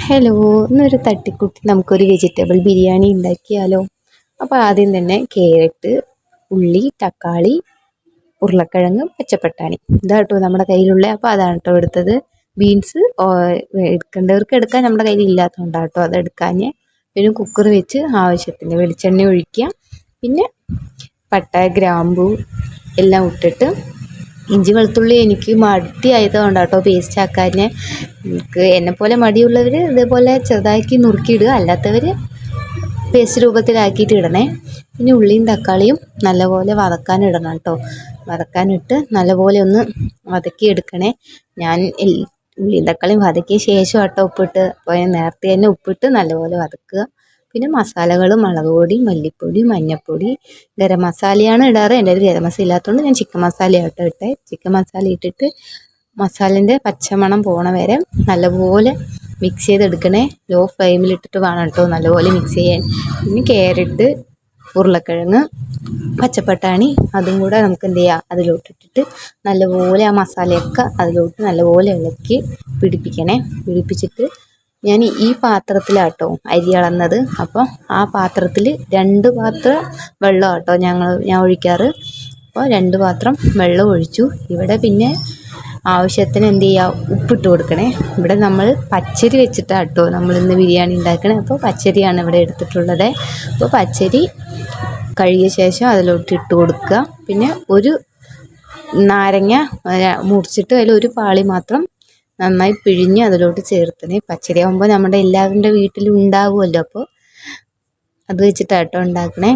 Hello, ഇന്നൊരു തട്ടിക്കൂട്ടി നമുക്കൊരു vegetable biryani ഉണ്ടാക്കിയാലോ? അപ്പോൾ ആദ്യം തന്നെ ക്യാരറ്റ്, ഉള്ളി, തക്കാളി, ഉരുളക്കിഴങ്ങ്, പച്ചപ്പട്ടാണി ഇതാട്ടോ നമ്മുടെ കയ്യിലുള്ള. അപ്പോൾ അതാണ് കേട്ടോ എടുത്തത്. ബീൻസ് എടുക്കേണ്ടവർക്ക് എടുക്കാൻ, നമ്മുടെ കയ്യിൽ ഇല്ലാത്തതുകൊണ്ടാട്ടോ അതെടുക്കാഞ്ഞ്. പിന്നെ കുക്കർ വെച്ച് ആവശ്യത്തിന് വെളിച്ചെണ്ണ ഒഴിക്കുക. പിന്നെ പട്ട, ഗ്രാമ്പൂ എല്ലാം ഇട്ടിട്ട്, ഇഞ്ചി വെളുത്തുള്ളി എനിക്ക് മടിയായതുകൊണ്ടാട്ടോ പേസ്റ്റ് ആക്കാൻ. എനിക്ക് എന്നെപ്പോലെ മടിയുള്ളവർ ഇതേപോലെ ചെറുതാക്കി നുറുക്കിയിടുക, അല്ലാത്തവർ പേസ്റ്റ് രൂപത്തിലാക്കിയിട്ട് ഇടണേ. പിന്നെ ഉള്ളിയും തക്കാളിയും നല്ലപോലെ വറക്കാൻ ഇടണം കേട്ടോ. വറക്കാനിട്ട് നല്ലപോലെ ഒന്ന് വതക്കി എടുക്കണേ. ഞാൻ ഉള്ളിയും തക്കാളിയും വതക്കിയ ശേഷം കേട്ടോ ഉപ്പിട്ട്, അപ്പോൾ നേരത്തെ തന്നെ ഉപ്പിട്ട് നല്ലപോലെ വതക്കുക. പിന്നെ മസാലകൾ മുളക് പൊടി, മല്ലിപ്പൊടി, മഞ്ഞൾപ്പൊടി, ഗരം മസാലയാണ് ഇടാറ്. എൻ്റെ ഒരു ഗരം മസാല ഇല്ലാത്തതുകൊണ്ട് ഞാൻ ചിക്കൻ മസാല ആട്ടോ ഇട്ടേ. ചിക്കൻ മസാല ഇട്ടിട്ട് മസാലേൻ്റെ പച്ചമണം പോണ വരെ നല്ലപോലെ മിക്സ് ചെയ്തെടുക്കണേ. ലോ ഫ്ലെയിമിലിട്ടിട്ട് വേണം കേട്ടോ നല്ലപോലെ മിക്സ് ചെയ്യാൻ. പിന്നെ ക്യാരറ്റ്, ഉരുളക്കിഴങ്ങ്, പച്ചപ്പട്ടാണി അതും കൂടെ നമുക്ക് എന്ത് ചെയ്യാം, അതിലോട്ടിട്ടിട്ട് നല്ലപോലെ ആ മസാലയൊക്കെ അതിലോട്ട് നല്ലപോലെ ഇളക്കി പിടിപ്പിച്ചിട്ട് ഞാൻ ഈ പാത്രത്തിലാട്ടോ അരി അളന്നത്. അപ്പോൾ ആ പാത്രത്തിൽ 2 പാത്രം വെള്ളം കേട്ടോ ഞാൻ ഒഴിക്കാറ്. അപ്പോൾ 2 പാത്രം വെള്ളം ഒഴിച്ചു. ഇവിടെ പിന്നെ ആവശ്യത്തിന് എന്ത് ചെയ്യുക, ഉപ്പിട്ട് കൊടുക്കണേ. ഇവിടെ നമ്മൾ പച്ചരി വെച്ചിട്ടാണ് കേട്ടോ നമ്മളിന്ന് ബിരിയാണി ഉണ്ടാക്കണേ. അപ്പോൾ പച്ചരിയാണ് ഇവിടെ എടുത്തിട്ടുള്ളത്. അപ്പോൾ പച്ചരി കഴുകിയ ശേഷം അതിലോട്ട് ഇട്ട് കൊടുക്കുക. പിന്നെ ഒരു നാരങ്ങ മുറിച്ചിട്ട് അതിൽ ഒരു പാളി മാത്രം നന്നായി പിഴിഞ്ഞ് അതിലോട്ട് ചേർത്തണേ. പച്ചരി ആകുമ്പോൾ നമ്മുടെ എല്ലാവരുടെ വീട്ടിലും ഉണ്ടാവുമല്ലോ, അപ്പോൾ അത് വെച്ചിട്ടാട്ടോ ഉണ്ടാക്കണേ.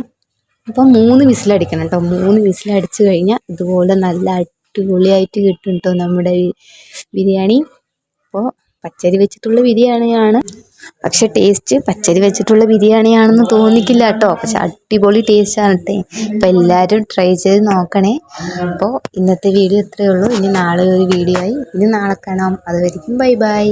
അപ്പോൾ 3 വിസിലടിക്കണം കേട്ടോ. 3 വിസിലടിച്ച് കഴിഞ്ഞാൽ ഇതുപോലെ നല്ല അടിപൊളിയായിട്ട് കിട്ടും കേട്ടോ നമ്മുടെ ബിരിയാണി. അപ്പോൾ പച്ചരി വെച്ചിട്ടുള്ള ബിരിയാണിയാണ്, പക്ഷെ ടേസ്റ്റ് പച്ചരി വെച്ചിട്ടുള്ള ബിരിയാണിയാണെന്ന് തോന്നിക്കില്ല കേട്ടോ. പക്ഷെ അടിപൊളി ടേസ്റ്റാണ് കേട്ടോ. അപ്പോൾ എല്ലാവരും ട്രൈ ചെയ്ത് നോക്കണേ. അപ്പോൾ ഇന്നത്തെ വീഡിയോ ഇത്രയേ ഉള്ളൂ. ഇനി നാളെ ഒരു വീഡിയോ ആയി ഇനി നാളെ കാണാം. അതുവരെയും ബൈ ബൈ.